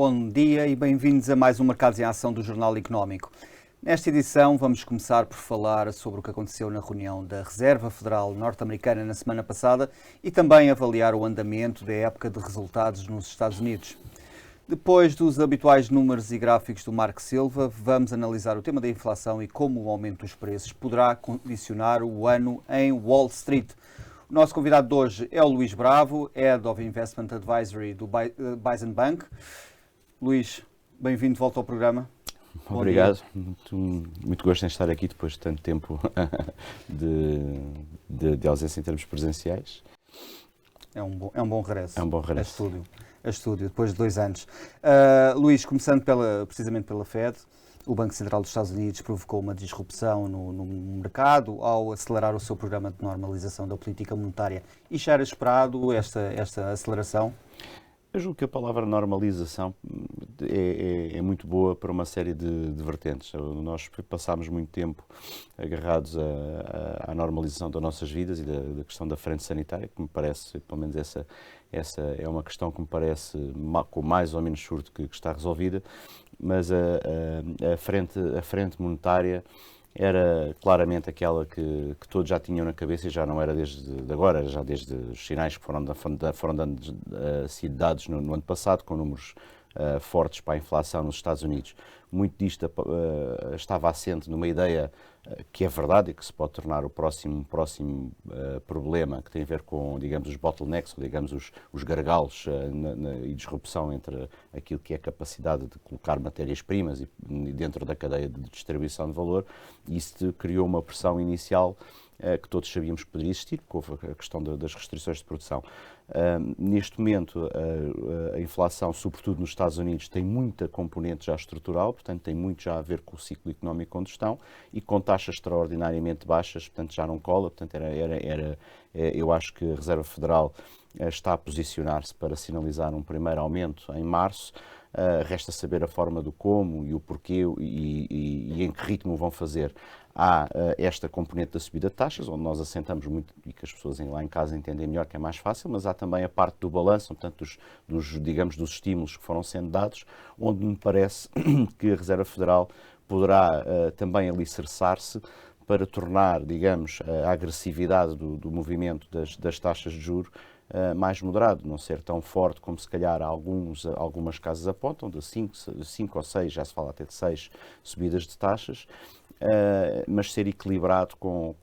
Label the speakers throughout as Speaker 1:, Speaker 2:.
Speaker 1: bom dia e bem-vindos a mais um Mercados em Ação do Jornal Económico. Nesta edição vamos começar por falar sobre o que aconteceu na reunião da Reserva Federal Norte-Americana na semana passada e também avaliar o andamento da época de resultados nos Estados Unidos. Depois dos habituais números e gráficos do Marco Silva, vamos analisar o tema da inflação e como o aumento dos preços poderá condicionar o ano em Wall Street. O nosso convidado de hoje é o Luís Bravo, Head of Investment Advisory do Bison Bank. Luís, bem-vindo de volta ao programa.
Speaker 2: Obrigado, muito gosto em estar aqui depois de tanto tempo de ausência em termos presenciais.
Speaker 1: É um bom regresso.
Speaker 2: É um bom regresso.
Speaker 1: A estúdio, depois de 2 anos. Luís, começando precisamente pela Fed, o Banco Central dos Estados Unidos provocou uma disrupção no mercado ao acelerar o seu programa de normalização da política monetária. E já era esperado esta aceleração?
Speaker 2: Eu julgo que a palavra normalização é muito boa para uma série de vertentes. Nós passámos muito tempo agarrados à normalização das nossas vidas e da questão da frente sanitária, que me parece, pelo menos essa é uma questão que me parece com mais ou menos surto que está resolvida, mas a frente monetária era claramente aquela que todos já tinham na cabeça e já não era desde agora, já desde os sinais que foram sido dados no ano passado, com números fortes para a inflação nos Estados Unidos. Muito disto estava assente numa ideia que é verdade e que se pode tornar o próximo problema, que tem a ver com, digamos, os bottlenecks, ou, digamos, os gargalos e disrupção entre aquilo que é a capacidade de colocar matérias-primas e dentro da cadeia de distribuição de valor. Isso criou uma pressão inicial que todos sabíamos que poderia existir, porque houve a questão das restrições de produção. Neste momento, a inflação, sobretudo nos Estados Unidos, tem muita componente já estrutural, portanto tem muito já a ver com o ciclo económico onde estão e com taxas extraordinariamente baixas, portanto já não cola, portanto eu acho que a Reserva Federal está a posicionar-se para sinalizar um primeiro aumento em março. Resta saber a forma do como e o porquê e em que ritmo vão fazer. Há esta componente da subida de taxas, onde nós assentamos muito e que as pessoas lá em casa entendem melhor, que é mais fácil, mas há também a parte do balanço, portanto, dos estímulos que foram sendo dados, onde me parece que a Reserva Federal poderá também alicerçar-se para tornar, digamos, a agressividade do movimento das taxas de juros mais moderado, não ser tão forte como se calhar algumas casas apontam, de 5 ou 6, já se fala até de 6 subidas de taxas, mas ser equilibrado com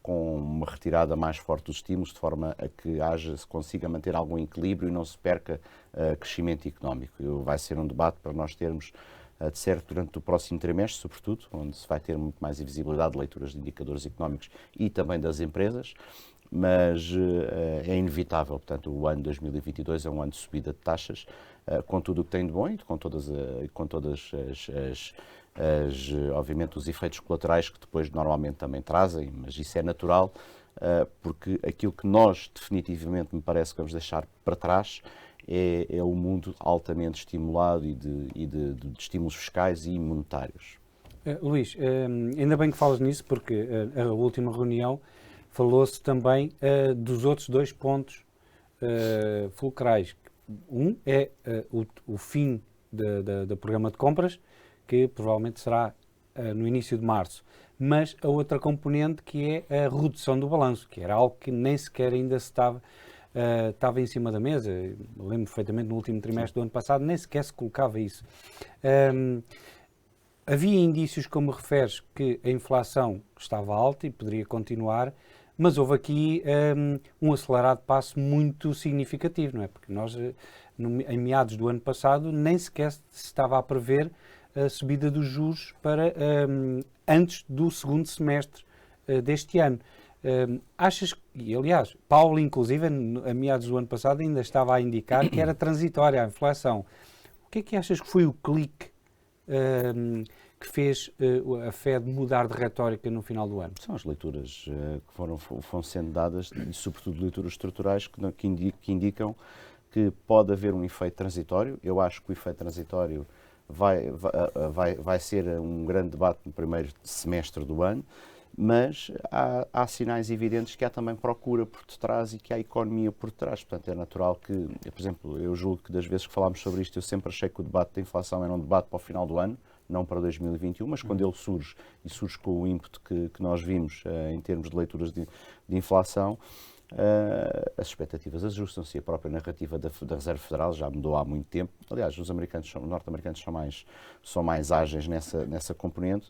Speaker 2: uma retirada mais forte dos estímulos, de forma a que se consiga manter algum equilíbrio e não se perca crescimento económico. Vai ser um debate para nós termos de certo durante o próximo trimestre, sobretudo, onde se vai ter muito mais visibilidade de leituras de indicadores económicos e também das empresas, mas é inevitável. Portanto, o ano 2022 é um ano de subida de taxas, com tudo o que tem de bom e com todas obviamente, os efeitos colaterais que depois normalmente também trazem, mas isso é natural, porque aquilo que nós definitivamente me parece que vamos deixar para trás é o mundo altamente estimulado e de estímulos fiscais e monetários.
Speaker 3: Luís, ainda bem que falas nisso, porque a última reunião falou-se também dos outros 2 pontos fulcrais. Um é o fim do programa de compras, que provavelmente será no início de março, mas a outra componente que é a redução do balanço, que era algo que nem sequer ainda se estava em cima da mesa. Lembro perfeitamente no último trimestre do ano passado, nem sequer se colocava isso. Havia indícios, como referes, que a inflação estava alta e poderia continuar, mas houve aqui um acelerado passo muito significativo, não é? Porque nós, em meados do ano passado, nem sequer se estava a prever a subida dos juros para antes do segundo semestre deste ano. Achas, e aliás, Paulo, inclusive, a meados do ano passado, ainda estava a indicar que era transitória a inflação. O que é que achas que foi o clique que fez a Fed mudar de retórica no final do ano?
Speaker 2: São as leituras que foram sendo dadas, e sobretudo leituras estruturais que indicam que pode haver um efeito transitório. Eu acho que o efeito transitório vai ser um grande debate no primeiro semestre do ano, Mas há sinais evidentes que há também procura por detrás e que há economia por detrás. Portanto, é natural que, por exemplo, eu julgo que das vezes que falámos sobre isto, eu sempre achei que o debate da inflação era um debate para o final do ano, não para 2021, mas quando ele surge, e surge com o ímpeto que nós vimos em termos de leituras de inflação, as expectativas ajustam-se e a própria narrativa da Reserva Federal já mudou há muito tempo. Aliás, os norte-americanos são mais ágeis nessa componente.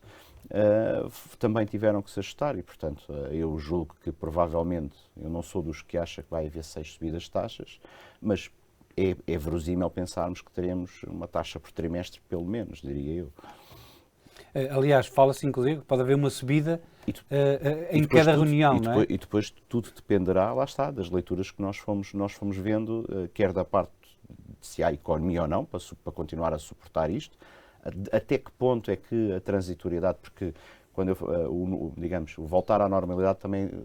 Speaker 2: Também tiveram que se ajustar e, portanto, eu julgo que provavelmente, eu não sou dos que acha que vai haver 6 subidas de taxas, mas é verosímil pensarmos que teremos uma taxa por trimestre, pelo menos, diria eu.
Speaker 3: Aliás, fala-se inclusive que pode haver uma subida em cada reunião, não é?
Speaker 2: E depois tudo dependerá, lá está, das leituras que nós fomos vendo, quer da parte de se há economia ou não, para continuar a suportar isto, até que ponto é que a transitoriedade, porque quando digamos, o voltar à normalidade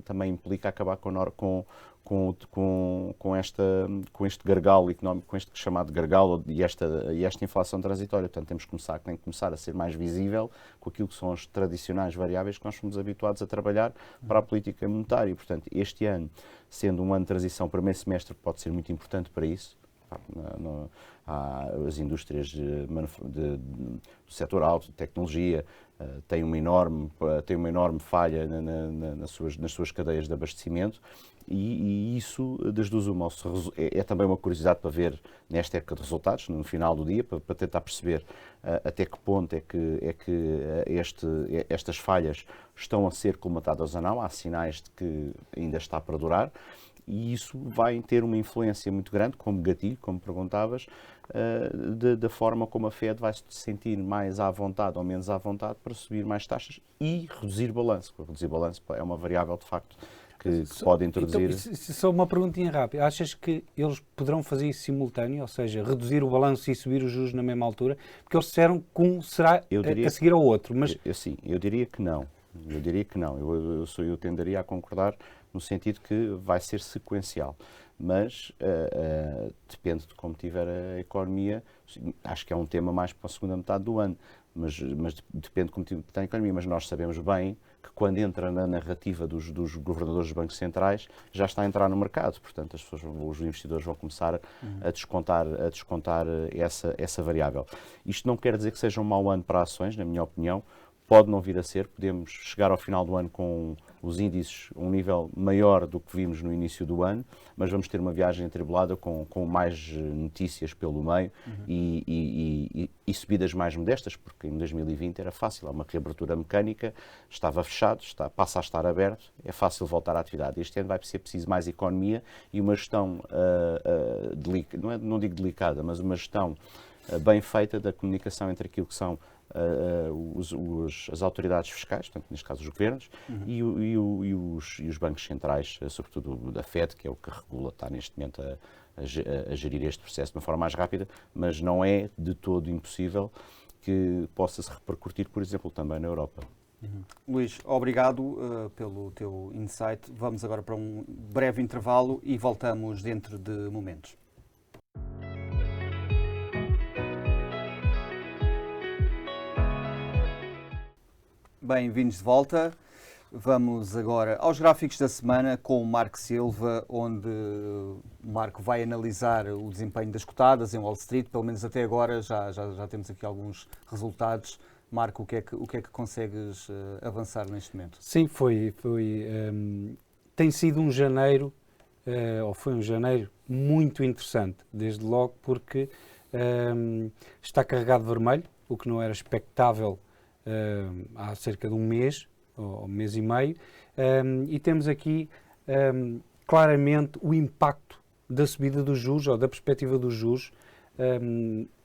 Speaker 2: também implica acabar com este gargalo económico, com este chamado gargalo e esta inflação transitória. Portanto, tem que começar a ser mais visível com aquilo que são as tradicionais variáveis que nós fomos habituados a trabalhar para a política monetária. Portanto, este ano, sendo um ano de transição, primeiro semestre pode ser muito importante para isso. As indústrias do setor alto, de tecnologia, têm uma enorme falha nas suas cadeias de abastecimento e isso, das duas uma, é também uma curiosidade para ver nesta época de resultados, no final do dia, para tentar perceber até que ponto é que estas falhas estão a ser colmatadas ou não. Há sinais de que ainda está para durar. E isso vai ter uma influência muito grande, como gatilho, como perguntavas, da forma como a Fed vai se sentir mais à vontade ou menos à vontade para subir mais taxas e reduzir balanço. Reduzir balanço é uma variável, de facto, que pode introduzir...
Speaker 3: Então, só uma perguntinha rápida. Achas que eles poderão fazer isso simultâneo, ou seja, reduzir o balanço e subir os juros na mesma altura? Porque eles disseram que um será a seguir ao outro. Mas...
Speaker 2: Eu diria que não. Eu tenderia a concordar no sentido que vai ser sequencial, mas depende de como tiver a economia. Acho que é um tema mais para a segunda metade do ano, mas depende de como tiver a economia. Mas nós sabemos bem que quando entra na narrativa dos governadores dos bancos centrais, já está a entrar no mercado. Portanto, os investidores vão começar a descontar essa variável. Isto não quer dizer que seja um mau ano para ações, na minha opinião. Pode não vir a ser, podemos chegar ao final do ano com os índices a um nível maior do que vimos no início do ano, mas vamos ter uma viagem atribulada com mais notícias pelo meio e subidas mais modestas, porque em 2020 era fácil, há uma reabertura mecânica, estava fechado, passa a estar aberto, é fácil voltar à atividade. Este ano vai ser preciso mais economia e uma gestão, não digo delicada, mas uma gestão bem feita da comunicação entre aquilo que são as autoridades fiscais, portanto, neste caso os governos, e os bancos centrais, sobretudo da Fed, que é o que regula, está neste momento a gerir este processo de uma forma mais rápida, mas não é de todo impossível que possa se repercutir, por exemplo, também na Europa.
Speaker 1: Luís, obrigado pelo teu insight. Vamos agora para um breve intervalo e voltamos dentro de momentos. Bem-vindos de volta. Vamos agora aos gráficos da semana com o Marco Silva, onde o Marco vai analisar o desempenho das cotadas em Wall Street. Pelo menos até agora já temos aqui alguns resultados. Marco, o que é que consegues avançar neste momento?
Speaker 3: Sim, tem sido um janeiro, ou foi um janeiro muito interessante, desde logo porque está carregado de vermelho, o que não era expectável há cerca de um mês, ou mês e meio, e temos aqui claramente o impacto da subida dos juros, ou da perspectiva dos juros,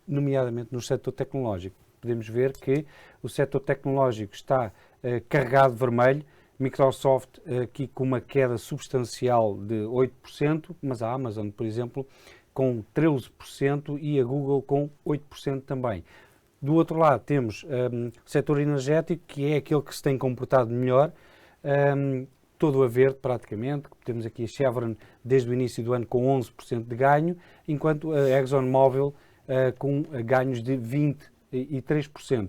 Speaker 3: nomeadamente no setor tecnológico. Podemos ver que o setor tecnológico está carregado de vermelho, Microsoft aqui com uma queda substancial de 8%, mas a Amazon, por exemplo, com 13% e a Google com 8% também. Do outro lado temos o setor energético, que é aquele que se tem comportado melhor, todo a verde praticamente. Temos aqui a Chevron desde o início do ano com 11% de ganho, enquanto a ExxonMobil com ganhos de 23%.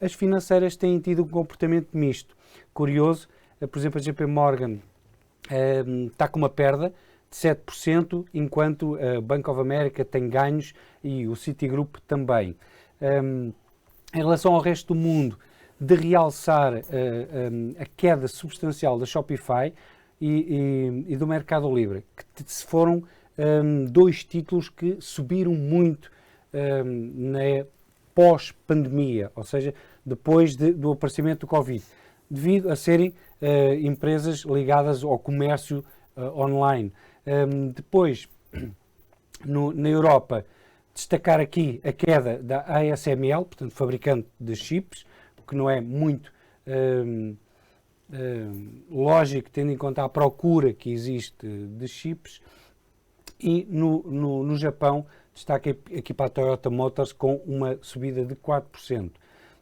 Speaker 3: As financeiras têm tido um comportamento misto. Curioso por exemplo, a JP Morgan está com uma perda de 7%, enquanto a Bank of America tem ganhos e o Citigroup também. Em relação ao resto do mundo, de realçar a queda substancial da Shopify e do Mercado Livre, que foram dois títulos que subiram muito na pós-pandemia, ou seja, depois do aparecimento do Covid, devido a serem empresas ligadas ao comércio online. Depois, na Europa, destacar aqui a queda da ASML, portanto, fabricante de chips, que não é muito lógico, tendo em conta a procura que existe de chips. E no Japão, destaca aqui para a Toyota Motors com uma subida de 4%.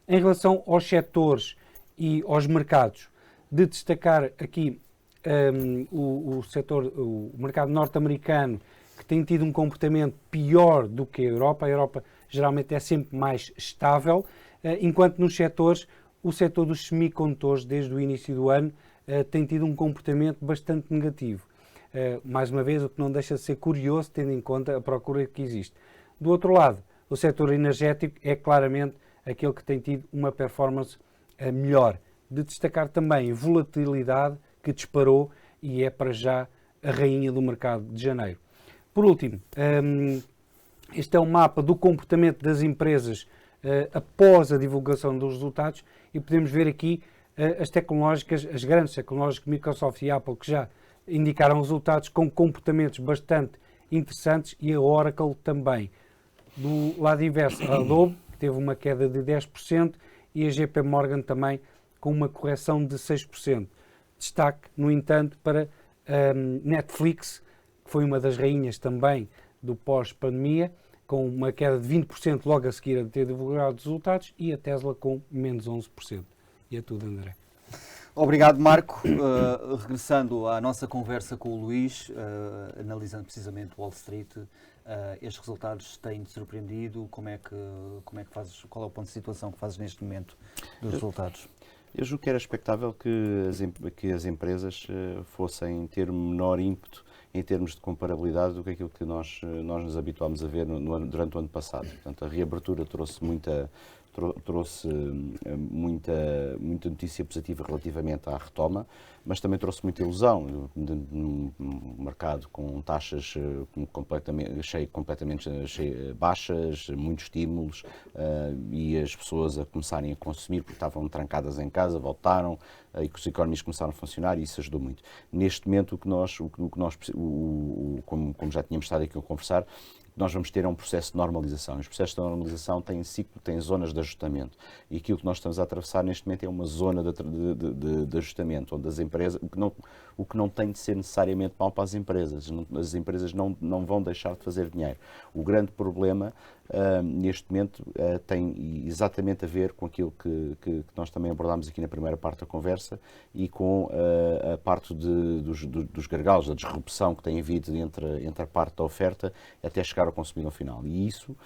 Speaker 3: Em relação aos setores e aos mercados, de destacar aqui o mercado norte-americano, que tem tido um comportamento pior do que a Europa geralmente é sempre mais estável, enquanto nos setores, o setor dos semicondutores, desde o início do ano, tem tido um comportamento bastante negativo. Mais uma vez, o que não deixa de ser curioso, tendo em conta a procura que existe. Do outro lado, o setor energético é claramente aquele que tem tido uma performance melhor. De destacar também a volatilidade que disparou e é para já a rainha do mercado de janeiro. Por último, este é um mapa do comportamento das empresas após a divulgação dos resultados e podemos ver aqui as tecnológicas, as grandes tecnológicas, Microsoft e Apple, que já indicaram resultados com comportamentos bastante interessantes, e a Oracle também. Do lado inverso, a Adobe teve uma queda de 10% e a JP Morgan também com uma correção de 6%. Destaque, no entanto, para Netflix, que foi uma das rainhas também do pós-pandemia, com uma queda de 20% logo a seguir a ter divulgado os resultados, e a Tesla com menos 11%. E é tudo, André.
Speaker 1: Obrigado, Marco. Regressando à nossa conversa com o Luís, analisando precisamente Wall Street, estes resultados têm-te surpreendido? Como é que fazes? Qual é o ponto de situação que fazes neste momento dos resultados?
Speaker 2: Eu julgo que era expectável que as empresas fossem ter menor ímpeto em termos de comparabilidade do que aquilo que nós nos habituámos a ver durante o ano passado. Portanto, a reabertura trouxe muita notícia positiva relativamente à retoma, mas também trouxe muita ilusão num mercado com taxas completamente baixas, muitos estímulos, e as pessoas a começarem a consumir porque estavam trancadas em casa, voltaram, e que os economies começaram a funcionar, e isso ajudou muito. Neste momento, como já tínhamos estado aqui a conversar, nós vamos ter um processo de normalização. Os processos de normalização têm zonas de ajustamento. E aquilo que nós estamos a atravessar neste momento é uma zona de ajustamento, onde as empresas, o que não tem de ser necessariamente mau para as empresas. As empresas não vão deixar de fazer dinheiro. O grande problema, neste momento, tem exatamente a ver com aquilo que nós também abordámos aqui na primeira parte da conversa e com a parte dos gargalos, da disrupção que tem havido entre a parte da oferta até chegar ao consumidor final. E isso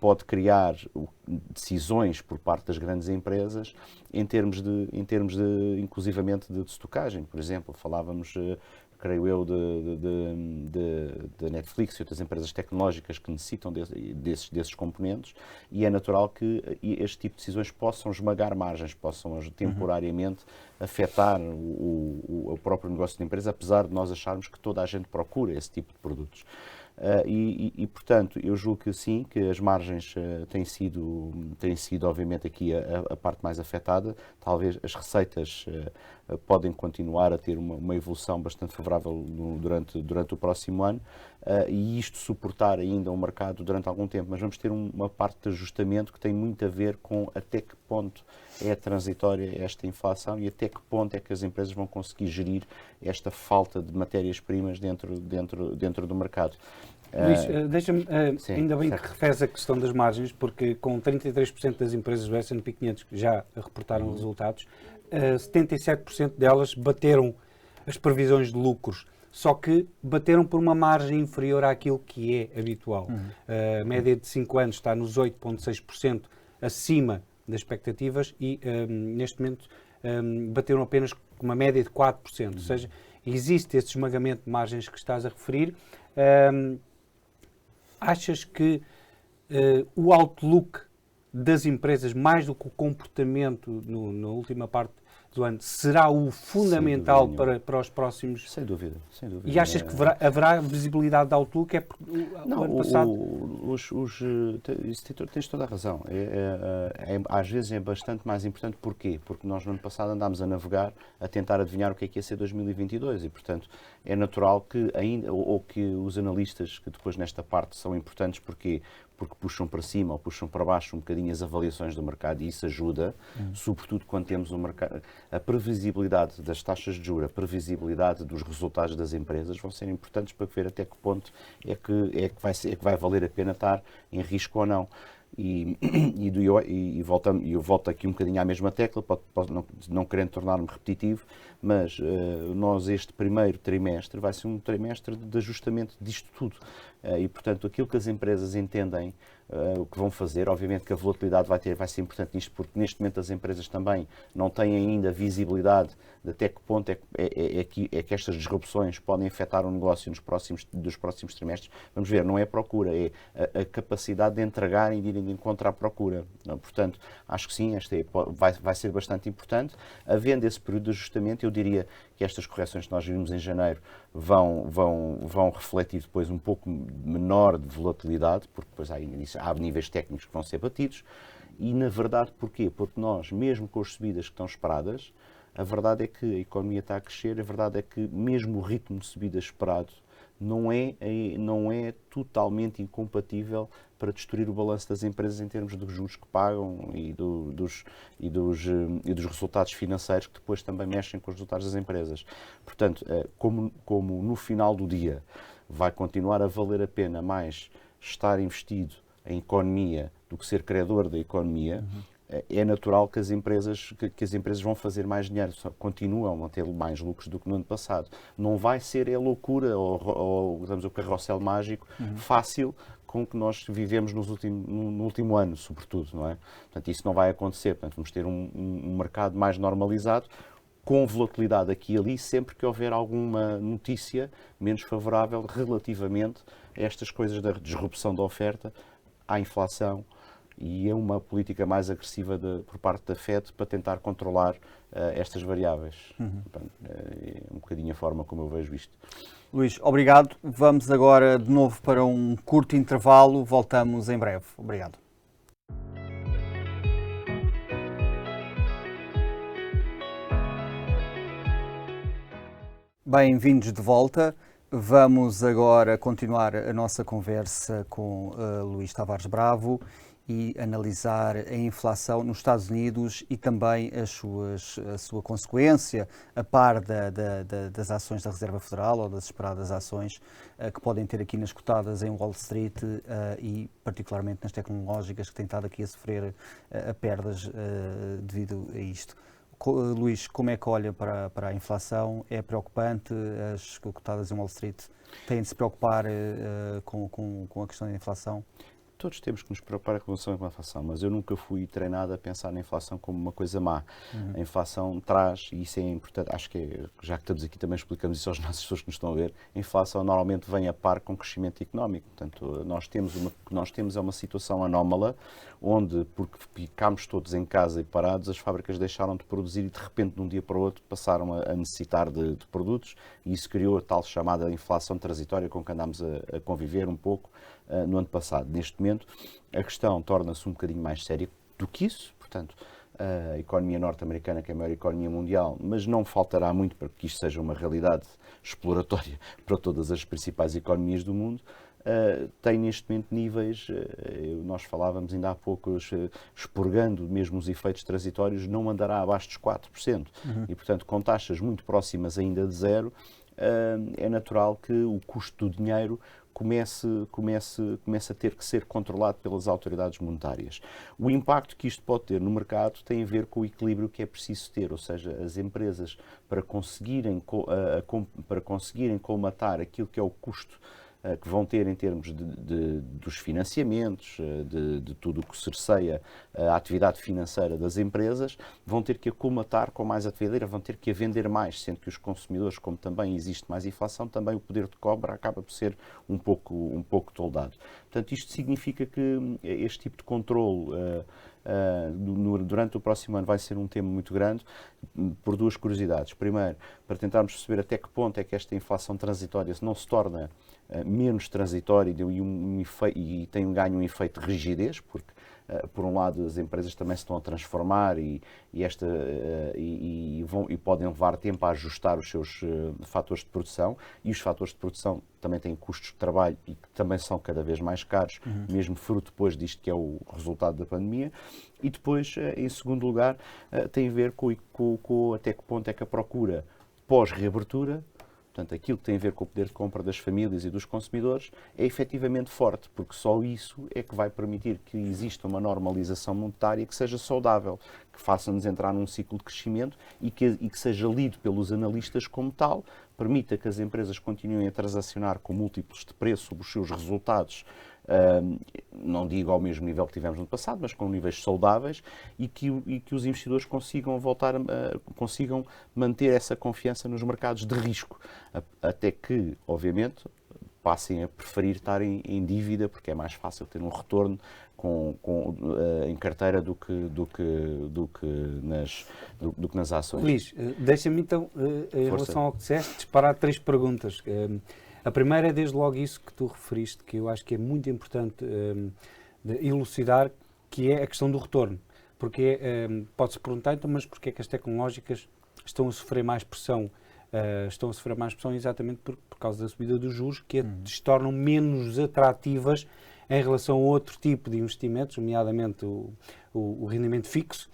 Speaker 2: pode criar decisões por parte das grandes empresas em termos de inclusivamente de estocagem. Por exemplo, falávamos, creio eu, de Netflix e outras empresas tecnológicas que necessitam desses componentes, e é natural que este tipo de decisões possam esmagar margens, possam temporariamente afetar o próprio negócio da empresa, apesar de nós acharmos que toda a gente procura esse tipo de produtos. Portanto, eu julgo que sim, que as margens têm sido obviamente aqui a parte mais afetada. Talvez as receitas podem continuar a ter uma evolução bastante favorável durante o próximo ano, e isto suportar ainda o mercado durante algum tempo, mas vamos ter uma parte de ajustamento que tem muito a ver com até que ponto é transitória esta inflação e até que ponto é que as empresas vão conseguir gerir esta falta de matérias-primas dentro do mercado.
Speaker 3: Luís, deixa-me, ainda bem
Speaker 2: certo.
Speaker 3: que referes a questão das margens, porque com 33% das empresas do S&P 500 que já reportaram resultados, 77% delas bateram as previsões de lucros, só que bateram por uma margem inferior àquilo que é habitual. A média de 5 anos está nos 8,6% acima das expectativas e, neste momento, bateram apenas uma média de 4%. Ou seja, existe esse esmagamento de margens que estás a referir. Achas que o outlook das empresas, mais do que o comportamento na última parte do ano, será o fundamental para os próximos...
Speaker 2: Sem dúvida, sem dúvida.
Speaker 3: E achas que haverá visibilidade de outlook?
Speaker 2: Não,
Speaker 3: o ano passado...
Speaker 2: tens toda a razão. Às vezes é bastante mais importante. Porquê? Porque nós no ano passado andámos a navegar, a tentar adivinhar o que é que ia ser 2022 e, portanto, é natural que ainda, ou que os analistas, que depois nesta parte são importantes, porque puxam para cima ou puxam para baixo um bocadinho as avaliações do mercado, e isso ajuda, sobretudo quando temos o mercado, a previsibilidade das taxas de juros, a previsibilidade dos resultados das empresas vão ser importantes para ver até que ponto é que vai valer a pena estar em risco ou não. Eu volto aqui um bocadinho à mesma tecla, não querendo tornar-me repetitivo, mas nós este primeiro trimestre vai ser um trimestre de ajustamento disto tudo. E, portanto, aquilo que as empresas entendem o que vão fazer, obviamente que a volatilidade vai ser importante nisto, porque neste momento as empresas também não têm ainda visibilidade de até que ponto é que estas disrupções podem afetar o negócio dos próximos trimestres. Vamos ver, não é a procura, é a capacidade de entregar e de ir de encontro à procura. Portanto, acho que sim, vai ser bastante importante. Havendo esse período de ajustamento, eu diria que estas correções que nós vimos em janeiro vão refletir depois um pouco menor de volatilidade, porque depois há níveis técnicos que vão ser batidos. E, na verdade, porquê? Porque nós, mesmo com as subidas que estão esperadas, a verdade é que a economia está a crescer, a verdade é que mesmo o ritmo de subida esperado não é totalmente incompatível para destruir o balanço das empresas em termos dos juros que pagam e dos resultados financeiros, que depois também mexem com os resultados das empresas. Portanto, como no final do dia vai continuar a valer a pena mais estar investido em economia do que ser credor da economia, é natural que as empresas vão fazer mais dinheiro, continuam a ter mais lucros do que no ano passado. Não vai ser loucura ou digamos, o carrossel mágico fácil com que nós vivemos no último ano, sobretudo, não é? Portanto, isso não vai acontecer. Portanto, vamos ter um mercado mais normalizado, com volatilidade aqui e ali, sempre que houver alguma notícia menos favorável relativamente a estas coisas da disrupção da oferta, à inflação, e é uma política mais agressiva por parte da FED para tentar controlar estas variáveis. É um bocadinho a forma como eu vejo isto.
Speaker 1: Luís, obrigado. Vamos agora de novo para um curto intervalo. Voltamos em breve. Obrigado. Bem-vindos de volta. Vamos agora continuar a nossa conversa com Luís Tavares Bravo e analisar a inflação nos Estados Unidos e também a sua consequência, a par das ações da Reserva Federal ou das esperadas ações que podem ter aqui nas cotadas em Wall Street e particularmente nas tecnológicas, que têm estado aqui a sofrer perdas devido a isto. Luís, como é que olha para a inflação? É preocupante? As cotadas em Wall Street têm de se preocupar com a questão da inflação?
Speaker 2: Todos temos que nos preocupar com relação à inflação, mas eu nunca fui treinado a pensar na inflação como uma coisa má. A inflação traz, e isso é importante, acho que já que estamos aqui também explicamos isso às nossas pessoas que nos estão a ver, a inflação normalmente vem a par com o crescimento económico. Portanto, nós temos uma situação anómala, onde, porque ficámos todos em casa e parados, as fábricas deixaram de produzir e de repente, de um dia para o outro, passaram a necessitar de produtos, e isso criou a tal chamada inflação transitória com que andámos a conviver um pouco no ano passado. Neste momento, a questão torna-se um bocadinho mais séria do que isso. Portanto, a economia norte-americana, que é a maior economia mundial, mas não faltará muito para que isto seja uma realidade exploratória para todas as principais economias do mundo, tem neste momento níveis, nós falávamos ainda há pouco, expurgando mesmo os efeitos transitórios, não andará abaixo dos 4%. E, portanto, com taxas muito próximas ainda de zero, é natural que o custo do dinheiro comece a ter que ser controlado pelas autoridades monetárias. O impacto que isto pode ter no mercado tem a ver com o equilíbrio que é preciso ter, ou seja, as empresas para conseguirem colmatar aquilo que é o custo que vão ter em termos dos financiamentos, de tudo o que cerceia a atividade financeira das empresas, vão ter que acolmatar com mais atividade, vão ter que a vender mais, sendo que os consumidores, como também existe mais inflação, também o poder de compra acaba por ser um pouco toldado. Portanto, isto significa que este tipo de controle durante o próximo ano vai ser um tema muito grande, por duas curiosidades. Primeiro, para tentarmos perceber até que ponto é que esta inflação transitória não se torna menos transitória e tem ganho um efeito de rigidez, porque por um lado as empresas também se estão a transformar e podem levar tempo a ajustar os seus fatores de produção, e os fatores de produção também têm custos de trabalho e que também são cada vez mais caros, mesmo fruto depois disto que é o resultado da pandemia. E depois, em segundo lugar, tem a ver com até que ponto é que a procura pós-reabertura, portanto, aquilo que tem a ver com o poder de compra das famílias e dos consumidores, é efetivamente forte, porque só isso é que vai permitir que exista uma normalização monetária que seja saudável, que faça-nos entrar num ciclo de crescimento e que seja lido pelos analistas como tal, permita que as empresas continuem a transacionar com múltiplos de preço sobre os seus resultados, não digo ao mesmo nível que tivemos no passado, mas com níveis saudáveis, e que os investidores consigam consigam manter essa confiança nos mercados de risco, até que, obviamente, passem a preferir estar em dívida, porque é mais fácil ter um retorno em carteira do que nas ações.
Speaker 3: Luís, deixa-me então, em relação ao que disseste, disparar 3 perguntas. A primeira é desde logo isso que tu referiste, que eu acho que é muito importante de elucidar, que é a questão do retorno. Porque pode-se perguntar, então, mas porquê é que as tecnológicas estão a sofrer mais pressão? Estão a sofrer mais pressão exatamente por causa da subida dos juros, que se tornam menos atrativas em relação a outro tipo de investimentos, nomeadamente o rendimento fixo,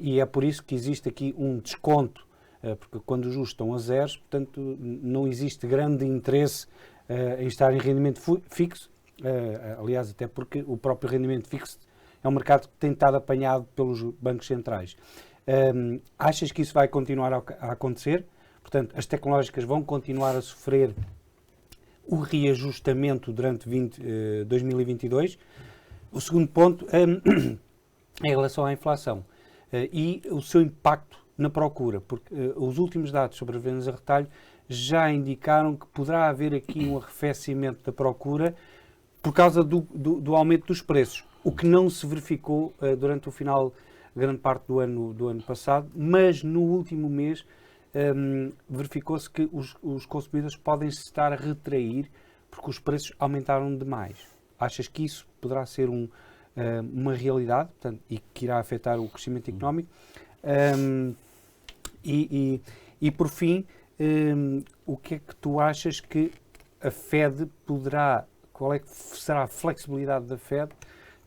Speaker 3: e é por isso que existe aqui um desconto, porque quando os juros estão a zeros, portanto, não existe grande interesse em estar em rendimento fixo, aliás, até porque o próprio rendimento fixo é um mercado que tem estado apanhado pelos bancos centrais. Achas que isso vai continuar a acontecer? Portanto, as tecnológicas vão continuar a sofrer o reajustamento durante 2022. O segundo ponto é em relação à inflação e o seu impacto na procura, porque os últimos dados sobre as vendas a retalho já indicaram que poderá haver aqui um arrefecimento da procura por causa do aumento dos preços, o que não se verificou durante o final, grande parte do ano passado, mas no último mês verificou-se que os consumidores podem se estar a retrair porque os preços aumentaram demais. Achas que isso poderá ser uma realidade, portanto, e que irá afetar o crescimento económico? E por fim, o que é que tu achas que a Fed poderá, qual é que será a flexibilidade da Fed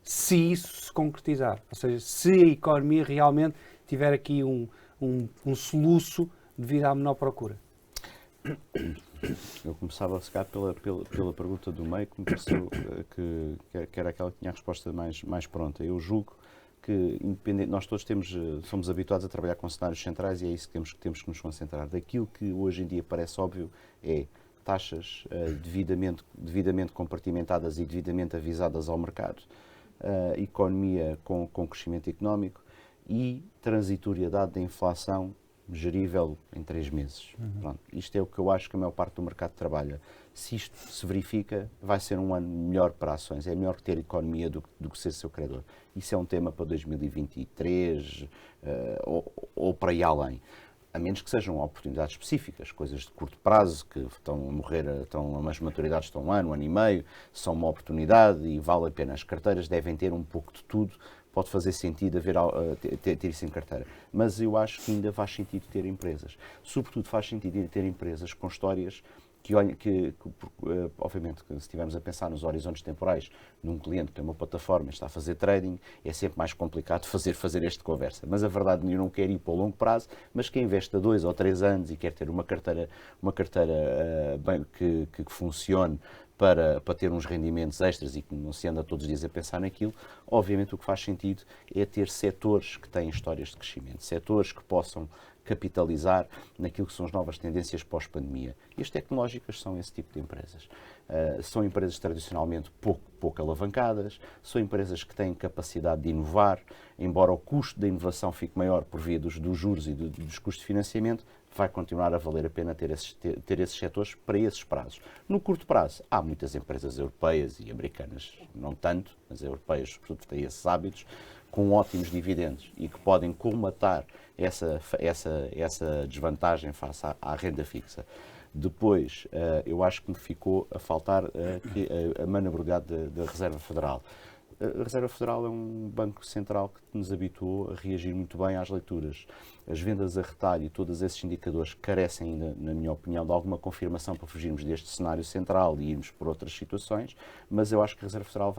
Speaker 3: se isso se concretizar? Ou seja, se a economia realmente tiver aqui um soluço devido à menor procura.
Speaker 2: Eu começava a chegar pela pergunta do meio, que me pareceu que era aquela que tinha a resposta mais pronta. Eu julgo que, independente, nós todos somos habituados a trabalhar com cenários centrais e é isso que temos que nos concentrar. Daquilo que hoje em dia parece óbvio é taxas devidamente compartimentadas e devidamente avisadas ao mercado, economia com crescimento económico e transitoriedade da inflação gerível em 3 meses. Pronto, isto é o que eu acho que a maior parte do mercado trabalha. Se isto se verifica, vai ser um ano melhor para ações. É melhor ter economia do que ser seu credor. Isso é um tema para 2023 ou para ir além. A menos que sejam oportunidades específicas, coisas de curto prazo, que estão a morrer, as maturidades estão um ano e meio, são uma oportunidade e vale a pena. As carteiras devem ter um pouco de tudo. Pode fazer sentido ter isso em carteira. Mas eu acho que ainda faz sentido ter empresas. Sobretudo faz sentido ter empresas com histórias obviamente, se estivermos a pensar nos horizontes temporais num cliente que tem uma plataforma e está a fazer trading, é sempre mais complicado fazer esta conversa. Mas a verdade, eu não quero ir para o longo prazo, mas quem investe a 2 ou 3 anos e quer ter uma carteira que funcione para ter uns rendimentos extras e que não se anda todos os dias a pensar naquilo, obviamente o que faz sentido é ter setores que têm histórias de crescimento, setores que possam capitalizar naquilo que são as novas tendências pós-pandemia. E as tecnológicas são esse tipo de empresas. São empresas tradicionalmente pouco alavancadas, são empresas que têm capacidade de inovar, embora o custo da inovação fique maior por via dos juros e dos custos de financiamento, vai continuar a valer a pena ter esses setores para esses prazos. No curto prazo, há muitas empresas europeias e americanas, não tanto, mas europeias, sobretudo, têm esses hábitos, com ótimos dividendos e que podem colmatar essa desvantagem face à renda fixa. Depois, eu acho que me ficou a faltar a manobrabilidade da Reserva Federal. A Reserva Federal é um banco central que nos habituou a reagir muito bem às leituras. As vendas a retalho e todos esses indicadores carecem ainda, na minha opinião, de alguma confirmação para fugirmos deste cenário central e irmos por outras situações, mas eu acho que a Reserva Federal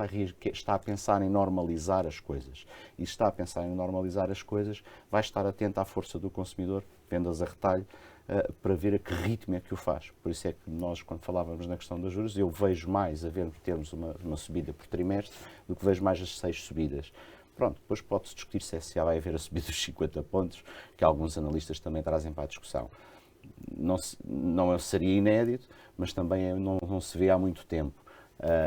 Speaker 2: está a pensar em normalizar as coisas. E se está a pensar em normalizar as coisas, vai estar atento à força do consumidor, vendas a retalho, para ver a que ritmo é que o faz. Por isso é que nós, quando falávamos na questão dos juros, eu vejo mais a ver termos uma subida por trimestre do que vejo mais as 6 subidas. Pronto, depois pode-se discutir se vai haver a subida dos 50 pontos, que alguns analistas também trazem para a discussão. Não seria inédito, mas também não se vê há muito tempo.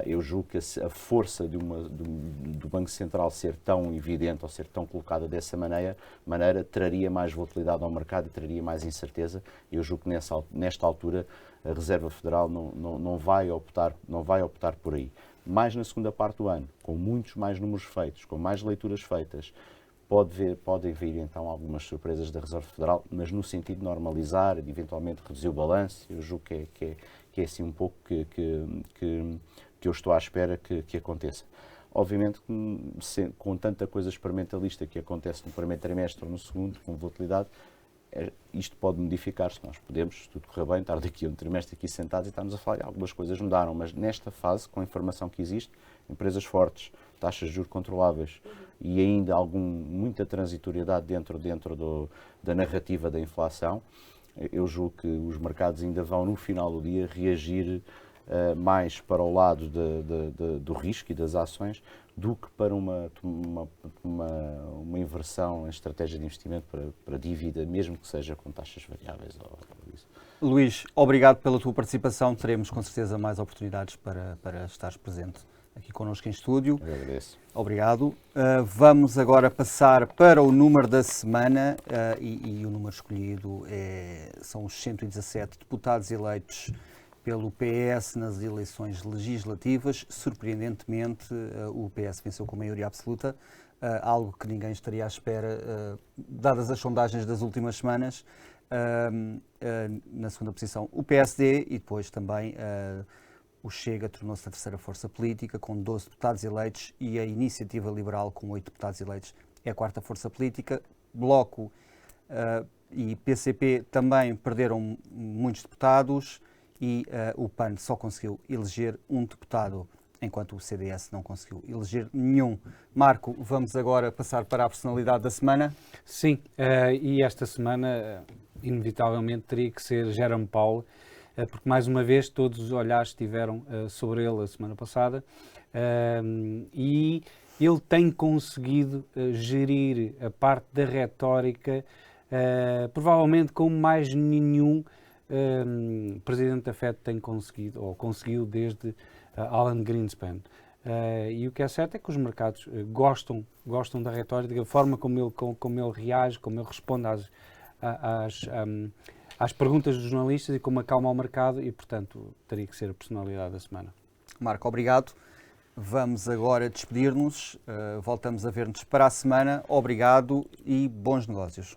Speaker 2: Eu julgo que a força do Banco Central ser tão evidente ou ser tão colocada dessa maneira traria mais volatilidade ao mercado e traria mais incerteza. Eu julgo que nesta altura a Reserva Federal não vai optar por aí. Mais na segunda parte do ano, com muitos mais números feitos, com mais leituras feitas, podem vir então algumas surpresas da Reserva Federal, mas no sentido de normalizar, de eventualmente reduzir o balanço. Eu julgo que é assim um pouco que eu estou à espera que aconteça. Obviamente, com tanta coisa experimentalista que acontece no primeiro trimestre ou no segundo, com volatilidade, isto pode modificar-se. Nós podemos, se tudo correr bem, estar daqui a um trimestre aqui sentados e estarmos a falar, algumas coisas mudaram, mas nesta fase, com a informação que existe, empresas fortes, taxas de juros controláveis e ainda muita transitoriedade dentro da narrativa da inflação, eu julgo que os mercados ainda vão, no final do dia, reagir mais para o lado do risco e das ações do que para uma inversão em estratégia de investimento para dívida, mesmo que seja com taxas variáveis. Ou isso.
Speaker 1: Luís, obrigado pela tua participação. Teremos com certeza mais oportunidades para estares presente aqui connosco em estúdio.
Speaker 2: Eu agradeço.
Speaker 1: Obrigado. Vamos agora passar para o número da semana e o número escolhido são os 117 deputados eleitos pelo PS nas eleições legislativas. Surpreendentemente, o PS venceu com maioria absoluta, algo que ninguém estaria à espera, dadas as sondagens das últimas semanas. Na segunda posição, o PSD e depois também o Chega tornou-se a terceira força política, com 12 deputados eleitos, e a Iniciativa Liberal, com 8 deputados eleitos, é a quarta força política. Bloco e PCP também perderam muitos deputados, e o PAN só conseguiu eleger um deputado, enquanto o CDS não conseguiu eleger nenhum. Marco, vamos agora passar para a personalidade da semana.
Speaker 3: Sim, e esta semana, inevitavelmente, teria que ser Jerome Powell, porque, mais uma vez, todos os olhares estiveram sobre ele a semana passada, e ele tem conseguido gerir a parte da retórica, provavelmente como mais nenhum presidente da FED tem conseguido, ou conseguiu desde Alan Greenspan. E o que é certo é que os mercados gostam da retórica, da forma como ele reage, como ele responde às perguntas dos jornalistas e como acalma o mercado, e, portanto, teria que ser a personalidade da semana.
Speaker 1: Marco, obrigado. Vamos agora despedir-nos. Voltamos a ver-nos para a semana. Obrigado e bons negócios.